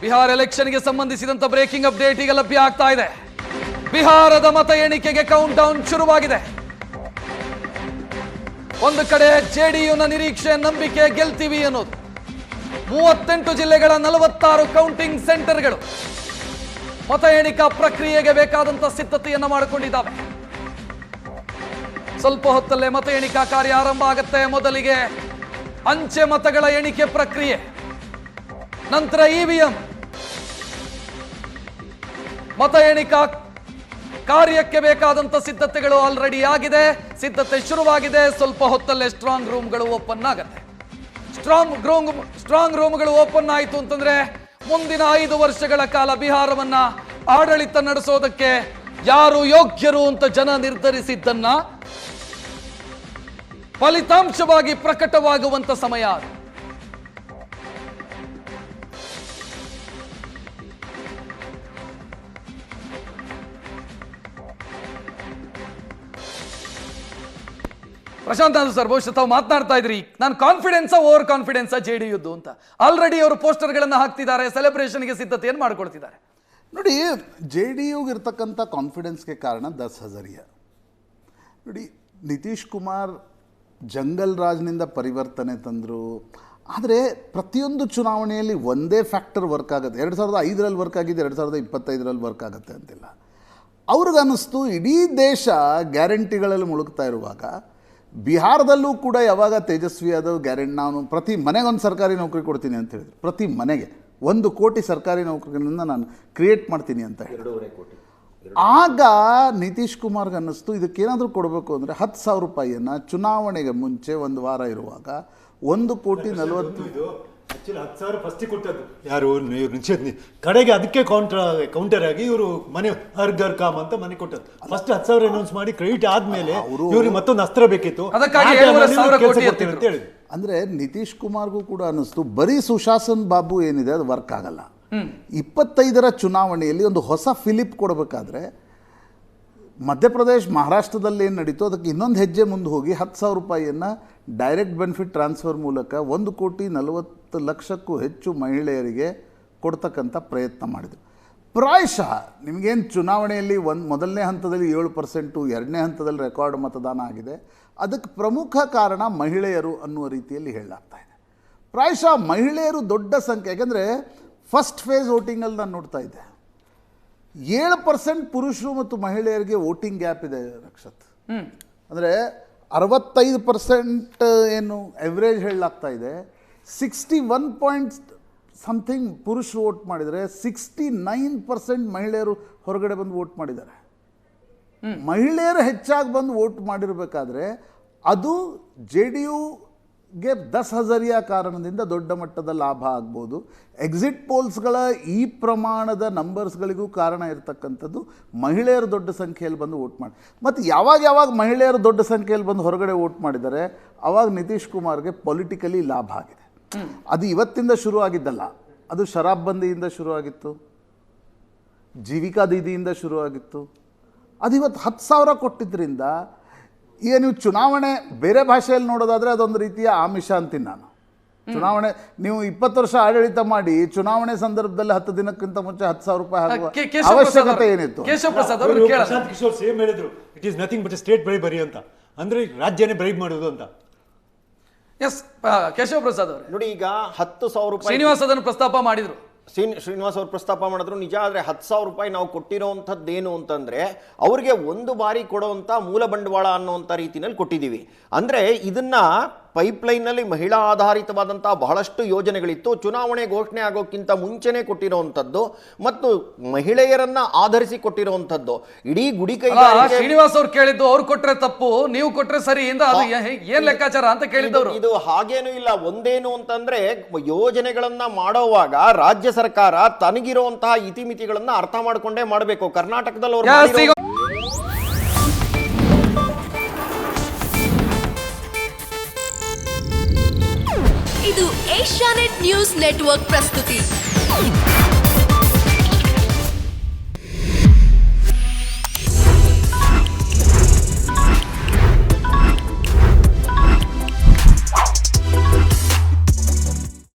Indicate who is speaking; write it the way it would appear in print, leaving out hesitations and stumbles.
Speaker 1: ಬಿಹಾರ ಎಲೆಕ್ಷನ್ಗೆ ಸಂಬಂಧಿಸಿದಂತ breaking update ಈಗ ಲಭ್ಯ ಆಗ್ತಾ ಇದೆ. ಬಿಹಾರದ ಮತ ಎಣಿಕೆಗೆ ಕೌಂಟ್ ಡೌನ್ ಶುರುವಾಗಿದೆ. ಒಂದು ಕಡೆ ಜೆಡಿಯುನ ನಿರೀಕ್ಷೆ, ನಂಬಿಕೆ, ಗೆಲ್ತೀವಿ ಅನ್ನೋದು. 38 ಜಿಲ್ಲೆಗಳ 46 ಕೌಂಟಿಂಗ್ ಸೆಂಟರ್ಗಳು ಮತ ಎಣಿಕಾ ಪ್ರಕ್ರಿಯೆಗೆ ಬೇಕಾದಂತ ಸಿದ್ಧತೆಯನ್ನ ಮಾಡಿಕೊಂಡಿದ್ದಾವೆ. ಸ್ವಲ್ಪ ಹೊತ್ತಲ್ಲೇ ಮತ ಎಣಿಕಾ ಕಾರ್ಯ ಆರಂಭ ಆಗುತ್ತೆ. ಮೊದಲಿಗೆ ಅಂಚೆ ಮತಗಳ ಎಣಿಕೆ ಪ್ರಕ್ರಿಯೆ, ನಂತರ ಇವಿಎಂ. ಮತ ಎಣಿಕಾ ಕಾರ್ಯಕ್ಕೆ ಬೇಕಾದಂತ ಸಿದ್ಧತೆಗಳು ಆಲ್ರೆಡಿ ಆಗಿದೆ, ಸಿದ್ಧತೆ ಶುರುವಾಗಿದೆ. ಸ್ವಲ್ಪ ಹೊತ್ತಲ್ಲೇ ಸ್ಟ್ರಾಂಗ್ ರೂಮ್ಗಳು ಓಪನ್ ಆಗುತ್ತೆ. ಸ್ಟ್ರಾಂಗ್ ರೂಮ್ಗಳು ಓಪನ್ ಆಯಿತು ಅಂತಂದ್ರೆ ಮುಂದಿನ 5 ವರ್ಷಗಳ ಕಾಲ ಬಿಹಾರವನ್ನ ಆಡಳಿತ ನಡೆಸೋದಕ್ಕೆ ಯಾರು ಯೋಗ್ಯರು ಅಂತ ಜನ ನಿರ್ಧರಿಸಿದ್ದನ್ನ ಫಲಿತಾಂಶವಾಗಿ ಪ್ರಕಟವಾಗುವಂತ ಸಮಯ ಅದು. ಪ್ರಶಾಂತ್ ಸರ್, ಬಹುಶಃ ತಾವು ಮಾತನಾಡ್ತಾ ಇದ್ರಿ, ನಾನು ಕಾನ್ಫಿಡೆನ್ಸ್ ಓವರ್ ಕಾನ್ಫಿಡೆನ್ಸ್ ಜೆಡಿಯುದ್ದು ಅಂತ. ಆಲ್ರೆಡಿ ಅವರು ಪೋಸ್ಟರ್ಗಳನ್ನು ಹಾಕ್ತಿದ್ದಾರೆ, ಸೆಲೆಬ್ರೇಷನ್ಗೆ ಸಿದ್ಧತೆಯನ್ನು ಮಾಡ್ಕೊಳ್ತಿದ್ದಾರೆ.
Speaker 2: ನೋಡಿ, ಜೆಡಿಯುಗೆ ಇರ್ತಕ್ಕಂಥ ಕಾನ್ಫಿಡೆನ್ಸ್ಗೆ ಕಾರಣ 10 ಹಜಾರಿಯಾ. ನೋಡಿ, ನಿತೀಶ್ ಕುಮಾರ್ ಜಂಗಲ್ ರಾಜ್ನಿಂದ ಪರಿವರ್ತನೆ ತಂದರು. ಆದರೆ ಪ್ರತಿಯೊಂದು ಚುನಾವಣೆಯಲ್ಲಿ ಒಂದೇ ಫ್ಯಾಕ್ಟರ್ ವರ್ಕ್ ಆಗುತ್ತೆ. 2005ರಲ್ಲಿ ವರ್ಕ್ ಆಗಿದೆ, 2025ರಲ್ಲಿ ವರ್ಕ್ ಆಗುತ್ತೆ ಅಂತಿಲ್ಲ. ಅವ್ರಿಗನ್ನಿಸ್ತು ಇಡೀ ದೇಶ ಗ್ಯಾರಂಟಿಗಳಲ್ಲಿ ಮುಳುಗ್ತಾ ಇರುವಾಗ ಬಿಹಾರದಲ್ಲೂ ಕೂಡ ಯಾವಾಗ ತೇಜಸ್ವಿ ಯಾದವ್ ಗ್ಯಾರಂಟಿ, ನಾನು ಪ್ರತಿ ಮನೆಗೊಂದು ಸರ್ಕಾರಿ ನೌಕರಿ ಕೊಡ್ತೀನಿ ಅಂತ ಹೇಳಿದ್ರು. ಪ್ರತಿ ಮನೆಗೆ 1 ಕೋಟಿ ಸರ್ಕಾರಿ ನೌಕರಿಗಳಿಂದ ನಾನು ಕ್ರಿಯೇಟ್ ಮಾಡ್ತೀನಿ ಅಂತ ಹೇಳಿ.
Speaker 3: 2.5 ಕೋಟಿ.
Speaker 2: ಆಗ ನಿತೀಶ್ ಕುಮಾರ್ಗೆ ಅನ್ನಿಸ್ತು ಇದಕ್ಕೇನಾದರೂ ಕೊಡಬೇಕು ಅಂದರೆ 10,000 ರೂಪಾಯಿಯನ್ನು ಚುನಾವಣೆಗೆ ಮುಂಚೆ 1 ವಾರ ಇರುವಾಗ 1,40,00,000
Speaker 3: ಆಕ್ಚುಲಿ 10,000 ಫಸ್ಟಿಗೆ ಕೊಟ್ಟದ್ದು ಯಾರು ನಿಷೇಧ ಕಡೆಗೆ ಅದಕ್ಕೆ ಕೌಂಟರ್ ಆಗಿ ಇವರು ಮನೆ ಹರ್ ಘರ್ ಕಾಮ್ ಅಂತ ಮನೆ ಕೊಟ್ಟದ್ದು. ಫಸ್ಟ್ 10,000 ಅನೌನ್ಸ್ ಮಾಡಿ ಕ್ರೆಡಿಟ್ ಆದ್ಮೇಲೆ ಇವ್ರಿಗೆ ಮತ್ತೊಂದು ಅಸ್ತ್ರ ಬೇಕಿತ್ತು ಅಂತ ಹೇಳಿ.
Speaker 2: ಅಂದರೆ ನಿತೀಶ್ ಕುಮಾರ್ಗೂ ಕೂಡ ಅನ್ನಿಸ್ತು ಬರೀ ಸುಶಾಸನ್ ಬಾಬು ಏನಿದೆ ಅದು ವರ್ಕ್ ಆಗಲ್ಲ. 25ರ ಚುನಾವಣೆಯಲ್ಲಿ ಒಂದು ಹೊಸ ಫಿಲಿಪ್ ಕೊಡಬೇಕಾದ್ರೆ ಮಧ್ಯಪ್ರದೇಶ್ ಮಹಾರಾಷ್ಟ್ರದಲ್ಲಿ ಏನು ನಡೀತು ಅದಕ್ಕೆ ಇನ್ನೊಂದು ಹೆಜ್ಜೆ ಮುಂದೆ ಹೋಗಿ 10,000 ರೂಪಾಯಿಯನ್ನು ಡೈರೆಕ್ಟ್ ಬೆನಿಫಿಟ್ ಟ್ರಾನ್ಸ್ಫರ್ ಮೂಲಕ 1,40,00,000ಕ್ಕೂ ಹೆಚ್ಚು ಮಹಿಳೆಯರಿಗೆ ಕೊಡ್ತಕ್ಕಂಥ ಪ್ರಯತ್ನ ಮಾಡಿದರು. ಪ್ರಾಯಶಃ ನಿಮಗೇನು ಚುನಾವಣೆಯಲ್ಲಿ ಮೊದಲನೇ ಹಂತದಲ್ಲಿ 7%, ಎರಡನೇ ಹಂತದಲ್ಲಿ ರೆಕಾರ್ಡ್ ಮತದಾನ ಆಗಿದೆ. ಅದಕ್ಕೆ ಪ್ರಮುಖ ಕಾರಣ ಮಹಿಳೆಯರು ಅನ್ನುವ ರೀತಿಯಲ್ಲಿ ಹೇಳಲಾಗ್ತಾ ಇದೆ. ಪ್ರಾಯಶಃ ಮಹಿಳೆಯರು ದೊಡ್ಡ ಸಂಖ್ಯೆ, ಯಾಕೆಂದರೆ ಫಸ್ಟ್ ಫೇಸ್ ವೋಟಿಂಗಲ್ಲಿ ನಾನು ನೋಡ್ತಾ ಇದ್ದೆ 7% ಪುರುಷರು ಮತ್ತು ಮಹಿಳೆಯರಿಗೆ ವೋಟಿಂಗ್ ಗ್ಯಾಪ್ ಇದೆ ರಕ್ಷತ್. ಅಂದರೆ 65% ಏನು ಎವ್ರೇಜ್ ಹೇಳಲಾಗ್ತಾ ಇದೆ. 61 ಪುರುಷರು ವೋಟ್ ಮಾಡಿದರೆ 69% ಮಹಿಳೆಯರು ಹೊರಗಡೆ ಬಂದು ವೋಟ್ ಮಾಡಿದ್ದಾರೆ. ಮಹಿಳೆಯರು ಹೆಚ್ಚಾಗಿ ಬಂದು ವೋಟ್ ಮಾಡಿರಬೇಕಾದ್ರೆ ಅದು ಜೆಡಿಯುಗೆ 10 ಹಜಾರಿಯಾ ಕಾರಣದಿಂದ ದೊಡ್ಡ ಮಟ್ಟದ ಲಾಭ ಆಗ್ಬೋದು. ಎಕ್ಸಿಟ್ ಪೋಲ್ಸ್ಗಳ ಈ ಪ್ರಮಾಣದ ನಂಬರ್ಸ್ಗಳಿಗೂ ಕಾರಣ ಇರತಕ್ಕಂಥದ್ದು ಮಹಿಳೆಯರು ದೊಡ್ಡ ಸಂಖ್ಯೆಯಲ್ಲಿ ಬಂದು ವೋಟ್ ಮಾಡಿ. ಮತ್ತು ಯಾವಾಗ ಮಹಿಳೆಯರು ದೊಡ್ಡ ಸಂಖ್ಯೆಯಲ್ಲಿ ಬಂದು ಹೊರಗಡೆ ವೋಟ್ ಮಾಡಿದ್ದಾರೆ ಆವಾಗ ನಿತೀಶ್ ಕುಮಾರ್ಗೆ ಪೊಲಿಟಿಕಲಿ ಲಾಭ ಆಗಿದೆ. ಅದು ಇವತ್ತಿಂದ ಶುರು ಆಗಿದ್ದಲ್ಲ, ಅದು ಶರಾಬ್ ಬಂದಿಯಿಂದ ಶುರುವಾಗಿತ್ತು, ಜೀವಿಕಾ ದೀದಿಯಿಂದ ಶುರುವಾಗಿತ್ತು. ಅದು ಇವತ್ತು 10,000 ಕೊಟ್ಟಿದ್ದರಿಂದ ಈಗ ನೀವು ಚುನಾವಣೆ ಬೇರೆ ಭಾಷೆಯಲ್ಲಿ ನೋಡೋದಾದರೆ ಅದೊಂದು ರೀತಿಯ ಆಮಿಷ ಅಂತೀನಿ ನಾನು. ಚುನಾವಣೆ ನೀವು 20 ವರ್ಷ ಆಡಳಿತ ಮಾಡಿ ಚುನಾವಣೆ ಸಂದರ್ಭದಲ್ಲಿ 10 ದಿನಕ್ಕಿಂತ ಮುಂಚೆ 10,000 ರೂಪಾಯಿ ಹಾಕುವ ಅವಶ್ಯಕತೆ ಏನಿತ್ತು?
Speaker 3: ಪ್ರಶಾಂತ್ ಕಿಶೋರ್ ಸೇಮ್ ಹೇಳಿದ್ರು, it is nothing but state bribery ಅಂತ, ಅಂದ್ರೆ ರಾಜ್ಯನೇ ಬ್ರೈಬ್ ಮಾಡೋದು ಅಂತ.
Speaker 1: ಎಸ್, ಕೇಶವ ಪ್ರಸಾದ್ ಅವರು
Speaker 4: ನೋಡಿ, ಈಗ 10,000 ರೂಪಾಯಿ
Speaker 1: ಶ್ರೀನಿವಾಸ್ ಅದನ್ನು ಪ್ರಸ್ತಾಪ ಮಾಡಿದ್ರು.
Speaker 4: ಶ್ರೀನಿವಾಸ್ ಅವರು ಪ್ರಸ್ತಾಪ ಮಾಡಿದ್ರು ನಿಜ. ಆದರೆ 10,000 ರೂಪಾಯಿ ನಾವು ಕೊಟ್ಟಿರೋವಂಥದ್ದೇನು ಅಂತಂದ್ರೆ ಅವ್ರಿಗೆ ಒಂದು ಬಾರಿ ಕೊಡುವಂಥ ಮೂಲ ಬಂಡವಾಳ ಅನ್ನೋಂಥ ರೀತಿಯಲ್ಲಿ ಕೊಟ್ಟಿದ್ದೀವಿ. ಅಂದರೆ ಇದನ್ನ ಪೈಪ್ಲೈನ್ನಲ್ಲಿ ಮಹಿಳಾ ಆಧಾರಿತವಾದಂಥ ಬಹಳಷ್ಟು ಯೋಜನೆಗಳಿತ್ತು. ಚುನಾವಣೆ ಘೋಷಣೆ ಆಗೋಕ್ಕಿಂತ ಮುಂಚೆನೇ ಕೊಟ್ಟಿರುವಂಥದ್ದು ಮತ್ತು ಮಹಿಳೆಯರನ್ನ ಆಧರಿಸಿ ಕೊಟ್ಟಿರುವಂಥದ್ದು. ಇಡೀ ಗುಡಿ ಕೈಗಾರಿಕೆ
Speaker 1: ಶ್ರೀನಿವಾಸ್ ಅವ್ರು ಕೇಳಿದ್ದು ಅವ್ರು ಕೊಟ್ರೆ ತಪ್ಪು, ನೀವು ಕೊಟ್ರೆ ಸರಿ ಇಂದ ಅದು ಏನ್ ಲೆಕ್ಕಾಚಾರ ಅಂತ ಕೇಳಿದ್ದವರು.
Speaker 4: ಇದು ಹಾಗೇನು ಇಲ್ಲ. ಒಂದೇನು ಅಂತಂದ್ರೆ ಯೋಜನೆಗಳನ್ನ ಮಾಡೋವಾಗ ರಾಜ್ಯ ಸರ್ಕಾರ ತನಗಿರುವಂತಹ ಇತಿಮಿತಿಗಳನ್ನ ಅರ್ಥ ಮಾಡ್ಕೊಂಡೇ ಮಾಡಬೇಕು. ಕರ್ನಾಟಕದಲ್ಲಿ ಅವರು
Speaker 5: ಇದು ಏಷ್ಯಾನೆಟ್ ನ್ಯೂಸ್ ನೆಟ್ವರ್ಕ್ ಪ್ರಸ್ತುತಿ.